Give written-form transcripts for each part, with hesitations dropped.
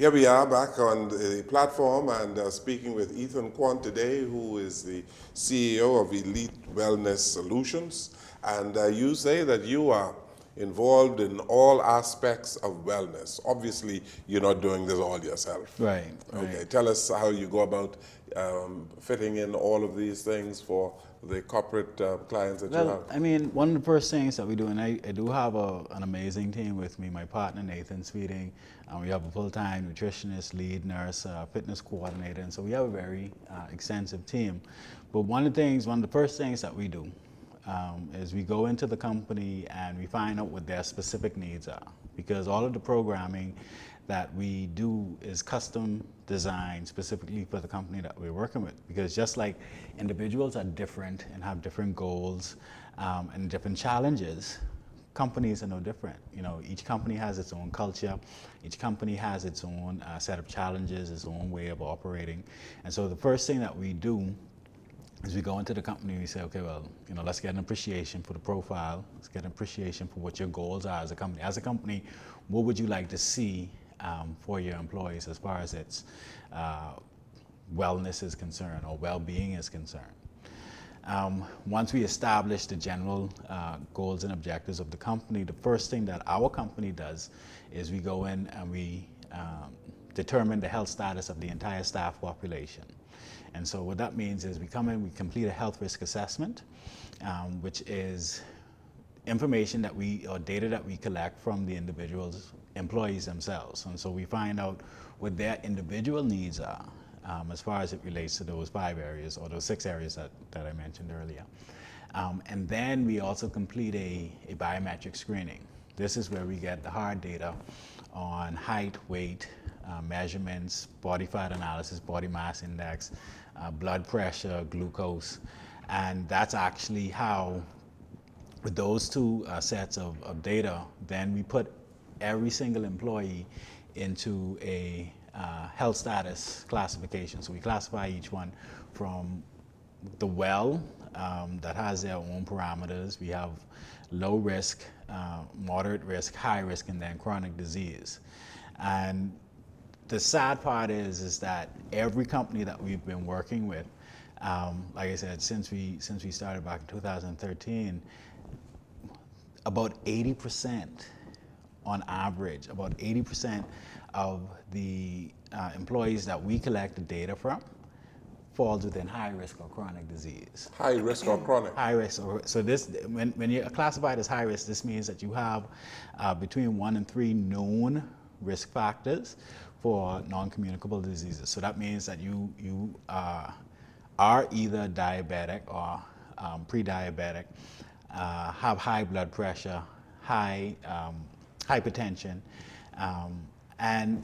Here we are back on the platform and speaking with EthanQuant today, who is the CEO of Elite Wellness Solutions. And you say that you are involved in all aspects of wellness. Obviously, you're not doing this all yourself. Right. Okay, tell us how you go about fitting in all of these things for the corporate clients that you have. I mean, one of the first things that we do, and I do have an amazing team with me, my partner Nathan's feeding, we have a full-time nutritionist, lead nurse, fitness coordinator, and so we have a very extensive team. But one of the first things that we do is we go into the company and we find out what their specific needs are, because all of the programming that we do is custom designed specifically for the company that we're working with, because just like individuals are different and have different goals and different challenges, companies are no different. You know, each company has its own culture, each company has its own set of challenges, its own way of operating. And so the first thing that we do is we go into the company and we say, okay, well, you know, let's get an appreciation for the profile, let's get an appreciation for what your goals are as a company. As a company, what would you like to see for your employees as far as its wellness is concerned or well-being is concerned? Once we establish the general goals and objectives of the company, the first thing that our company does is we go in and we determine the health status of the entire staff population. And so what that means is we come in, we complete a health risk assessment, which is information that or data that we collect from the individuals, employees themselves. And so we find out what their individual needs are as far as it relates to those 5 areas or those 6 areas that I mentioned earlier. And then we also complete a biometric screening. This is where we get the hard data on height, weight, measurements, body fat analysis, body mass index, blood pressure, glucose. And that's actually how, with those 2 sets of data, then we put every single employee into a health status classification. So we classify each one from the well, that has their own parameters. We have low risk, moderate risk, high risk, and then chronic disease. And the sad part is that every company that we've been working with, like I said, since we started back in 2013, about 80%, on average, about 80% of the employees that we collect the data from falls within high risk or chronic disease. High risk or chronic? High risk. So this, when you're classified as high risk, this means that you have between 1 and 3 known risk factors for non-communicable diseases. So that means that you are either diabetic or pre-diabetic, have high blood pressure, high hypertension, and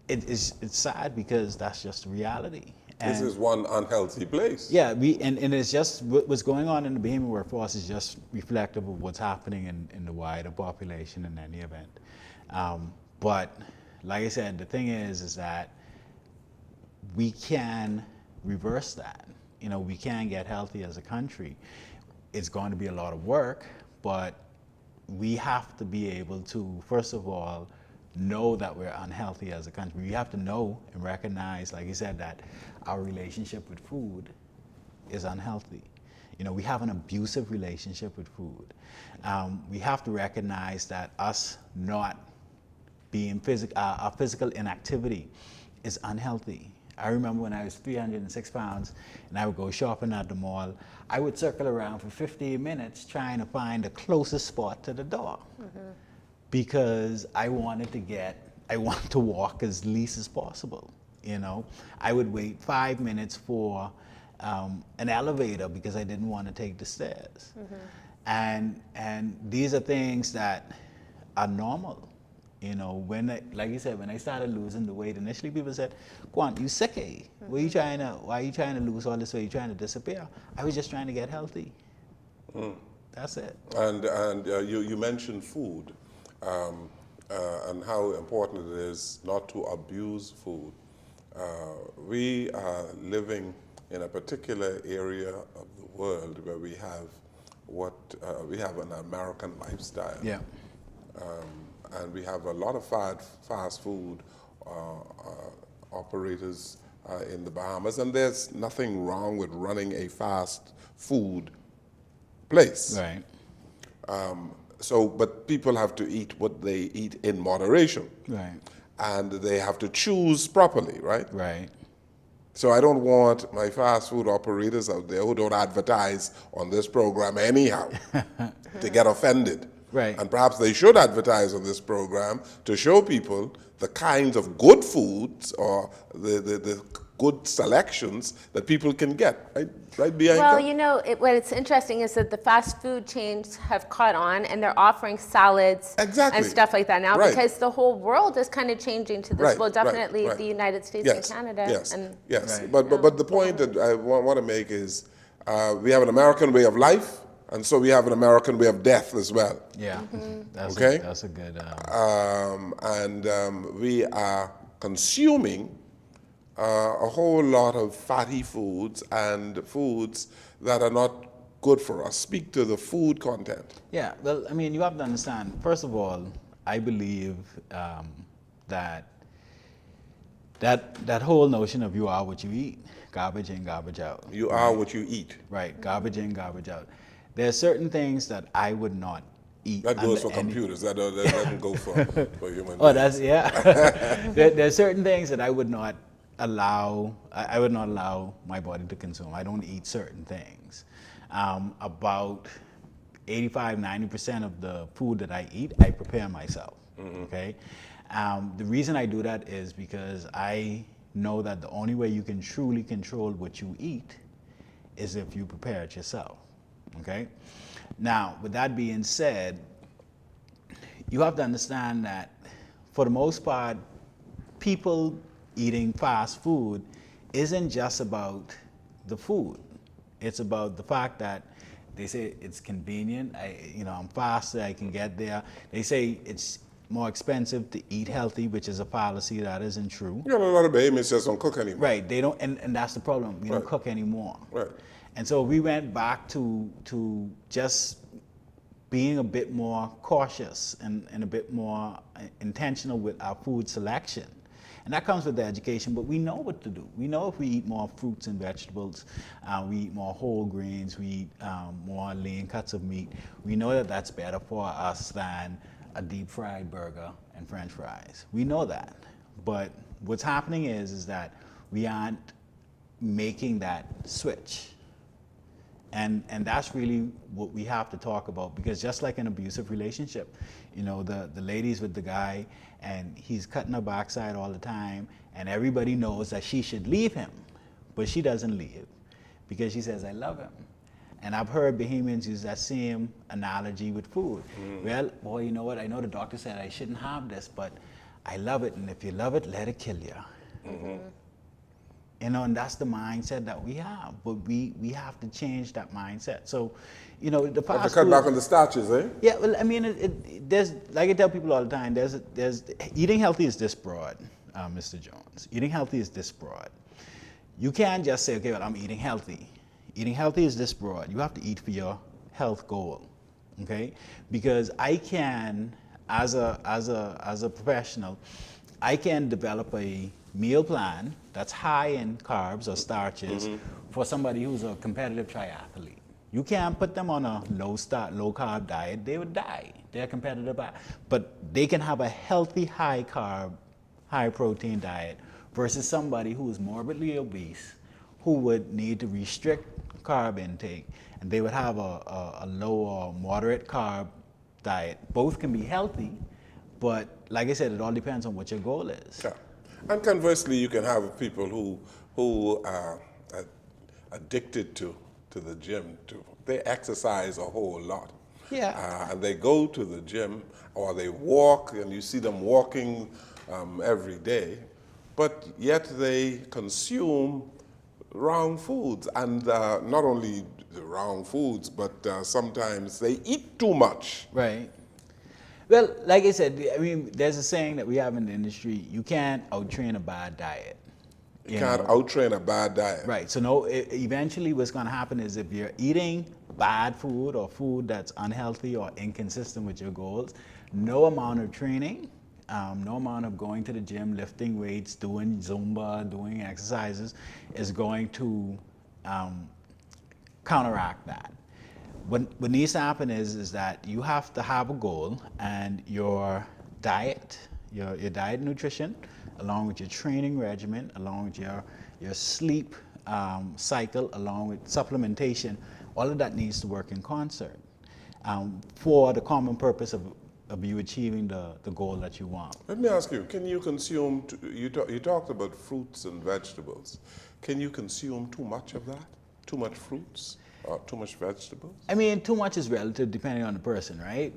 it's sad because that's just reality. And this is one unhealthy place. Yeah, and it's just what's going on in the behavioral workforce is just reflective of what's happening in the wider population in any event. But like I said, the thing is that we can reverse that. You know, we can get healthy as a country. It's going to be a lot of work, but we have to be able to, first of all, know that we're unhealthy as a country. We have to know and recognize, like you said, that our relationship with food is unhealthy. You know, we have an abusive relationship with food. We have to recognize that us not being our physical inactivity is unhealthy. I remember when I was 306 pounds and I would go shopping at the mall, I would circle around for 15 minutes trying to find the closest spot to the door. Because I wanted to walk as least as possible, you know. I would wait 5 minutes for an elevator because I didn't want to take the stairs. And these are things that are normal. You know, like you said, when I started losing the weight, initially people said, "Quant, you sick, eh? Why are you trying to lose all this weight? You trying to disappear?" I was just trying to get healthy. That's it. And you mentioned food and how important it is not to abuse food. We are living in a particular area of the world where we have we have an American lifestyle. Yeah. And we have a lot of fast food operators in the Bahamas, and there's nothing wrong with running a fast food place. Right. But people have to eat what they eat in moderation. Right. And they have to choose properly, right? Right. So I don't want my fast food operators out there who don't advertise on this program anyhow to get offended. Right. And perhaps they should advertise on this program to show people the kinds of good foods or the good selections that people can get, right, Bianca? Well, you know, what's interesting is that the fast food chains have caught on, and they're offering salads Exactly. and stuff like that now, Right. because the whole world is kind of changing to this. Right, Well, definitely right. the United States Yes, and Canada. yes, And, yes. Right. But the point that I want to make is we have an American way of life, and so we have an American way of death as well. Yeah. That's Okay. that's a good. We are consuming a whole lot of fatty foods and foods that are not good for us. Speak to the food content. Yeah, well, I mean, you have to understand, first of all, I believe that whole notion of you are what you eat, garbage in, garbage out. You are what you eat. Right, garbage in, garbage out. There are certain things that I would not eat. That goes for under any- computers. That doesn't go for human Oh, beings. that's, yeah. There are certain things that I would not allow, I would not allow my body to consume. I don't eat certain things. About 85, 90% of the food that I eat, I prepare myself, okay? The reason I do that is because I know that the only way you can truly control what you eat is if you prepare it yourself, okay? Now, with that being said, you have to understand that for the most part, people eating fast food isn't just about the food. It's about the fact that they say it's convenient. I'm faster, I can get there. They say it's more expensive to eat healthy, which is a fallacy. That isn't true. You know, a lot of Bahamians just don't cook anymore. Right, they don't, and that's the problem. We don't Right. cook anymore. Right. And so we went back to just being a bit more cautious and a bit more intentional with our food selection. And that comes with the education, but we know what to do. We know if we eat more fruits and vegetables, we eat more whole grains, we eat more lean cuts of meat, we know that that's better for us than a deep fried burger and French fries. We know that. But what's happening is that we aren't making that switch. And that's really what we have to talk about, because just like an abusive relationship, the ladies with the guy and he's cutting her backside all the time and everybody knows that she should leave him, but she doesn't leave because she says, I love him. And I've heard Bahamians use that same analogy with food. Well, boy, you know what? I know the doctor said I shouldn't have this, but I love it. And if you love it, let it kill you. And that's the mindset that we have, but we have to change that mindset. So, the Have to fast cut food. back on the starches, eh? Yeah, well, I mean, there's, like I tell people all the time, there's eating healthy is this broad, Mr. Jones. Eating healthy is this broad. You can't just say, okay, well, I'm eating healthy. Eating healthy is this broad. You have to eat for your health goal, okay? Because I can, as a professional, I can develop a meal plan that's high in carbs or starches for somebody who's a competitive triathlete. You can't put them on a low carb diet, they would die. They're competitive, but they can have a healthy, high carb, high protein diet versus somebody who is morbidly obese, who would need to restrict carb intake, and they would have a low or moderate carb diet. Both can be healthy, but like I said, it all depends on what your goal is. Yeah. And conversely, you can have people who are addicted to the gym. They exercise a whole lot. Yeah. And they go to the gym or they walk, and you see them walking every day, but yet they consume wrong foods. And not only the wrong foods, but sometimes they eat too much. Right. Well, like I said, I mean, there's a saying that we have in the industry: you can't out-train a bad diet. You can't out-train a bad diet. Right. So eventually what's going to happen is if you're eating bad food or food that's unhealthy or inconsistent with your goals, no amount of training no amount of going to the gym, lifting weights, doing Zumba, doing exercises is going to counteract that. What needs to happen is that you have to have a goal, and your diet, your diet and nutrition, along with your training regimen, along with your sleep cycle, along with supplementation, all of that needs to work in concert for the common purpose of you achieving the goal that you want. Let me ask you, can you consume, you talked about fruits and vegetables. Can you consume too much of that? Too much fruits? Too much vegetables? I mean, too much is relative depending on the person, right?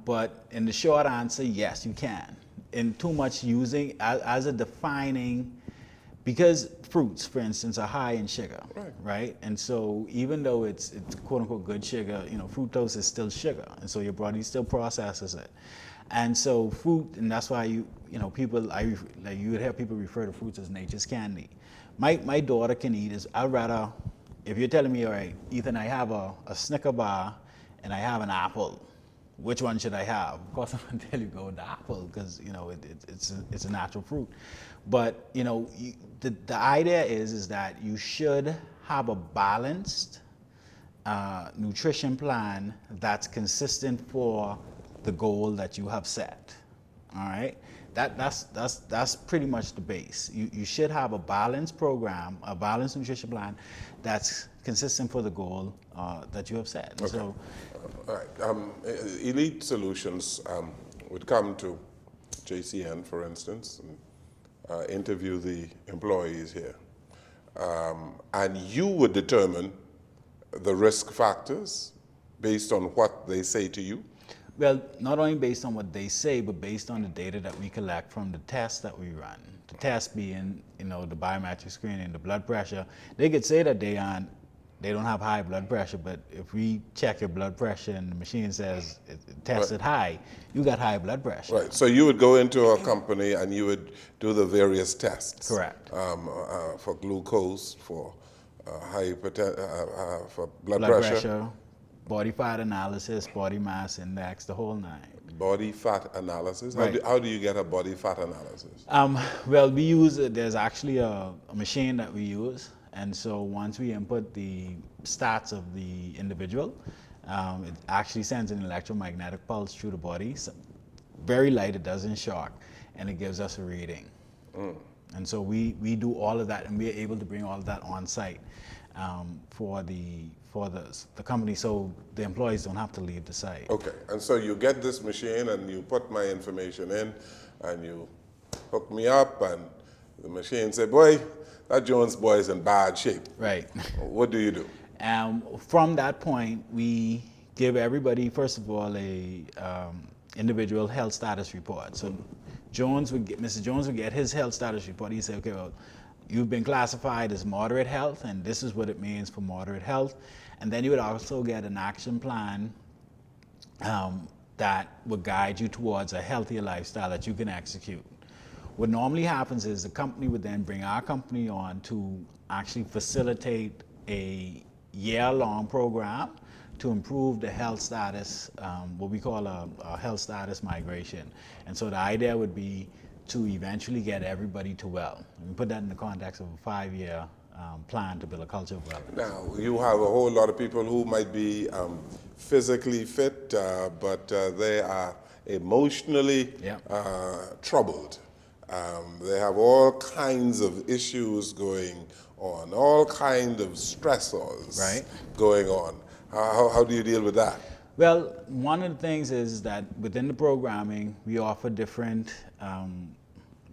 But in the short answer, yes, you can. And too much using as a defining, because fruits, for instance, are high in sugar, right? And so even though it's quote unquote good sugar, fructose is still sugar, and so your body still processes it. And so fruit, and that's why you would have people refer to fruits as nature's candy. My daughter can eat I'd rather, if you're telling me, all right, Ethan, I have a Snicker bar and I have an apple, which one should I have? Of course, I'm going to tell you go with the apple because it's a natural fruit. But the idea is that you should have a balanced nutrition plan that's consistent for the goal that you have set. All right, that's pretty much the base. You should have a balanced program, a balanced nutrition plan that's consistent for the goal that you have set. Okay. So, all right. Elite Solutions would come to JCN, for instance, and interview the employees here, and you would determine the risk factors based on what they say to you. Well, not only based on what they say, but based on the data that we collect from the tests that we run. The tests being, the biometric screening, the blood pressure. They could say that they don't have high blood pressure, but if we check your blood pressure and the machine says it tested high, you got high blood pressure. Right. So you would go into a company and you would do the various tests. Correct. For glucose, for for blood pressure, body fat analysis, body mass index, the whole nine. Body fat analysis? Right. How do you get a body fat analysis? Well, we use, there's actually a machine that we use. And so once we input the stats of the individual, it actually sends an electromagnetic pulse through the body. So very light, it doesn't shock, and it gives us a reading. And so we do all of that, and we're able to bring all of that on site for the company, so the employees don't have to leave the site. Okay, and so you get this machine and you put my information in and you hook me up, and the machine say, boy, that Jones boy is in bad shape. Right. What do you do? From that point, we give everybody, first of all, a individual health status report. So Mr. Jones would get his health status report. He'd say, okay, well, you've been classified as moderate health, and this is what it means for moderate health. And then you would also get an action plan that would guide you towards a healthier lifestyle that you can execute. What normally happens is the company would then bring our company on to actually facilitate a year-long program to improve the health status, what we call a health status migration. And so the idea would be to eventually get everybody to well. And we put that in the context of a 5-year plan to build a culture of wellness. Now, you have a whole lot of people who might be physically fit, but they are emotionally troubled. They have all kinds of issues going on, all kinds of stressors going on. How do you deal with that? Well, one of the things is that within the programming, we offer different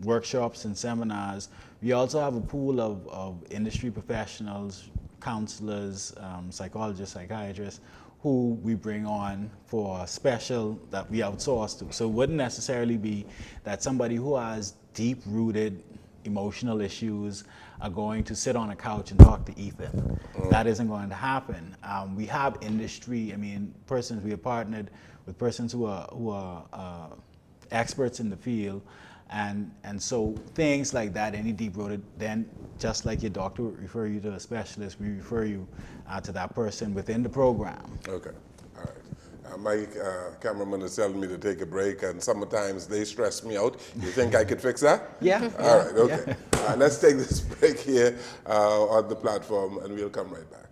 workshops and seminars. We also have a pool of industry professionals, counselors, psychologists, psychiatrists, who we bring on for special that we outsource to. So it wouldn't necessarily be that somebody who has deep-rooted emotional issues are going to sit on a couch and talk to Ethan. That isn't going to happen. We have industry, persons, we are partnered with persons who are experts in the field, and so things like that, any deep-rooted, then just like your doctor would refer you to a specialist, we refer you to that person within the program. Okay, all My cameraman is telling me to take a break, and sometimes they stress me out. You think I could fix that? Yeah. All right, okay. Let's take this break here on the platform, and we'll come right back.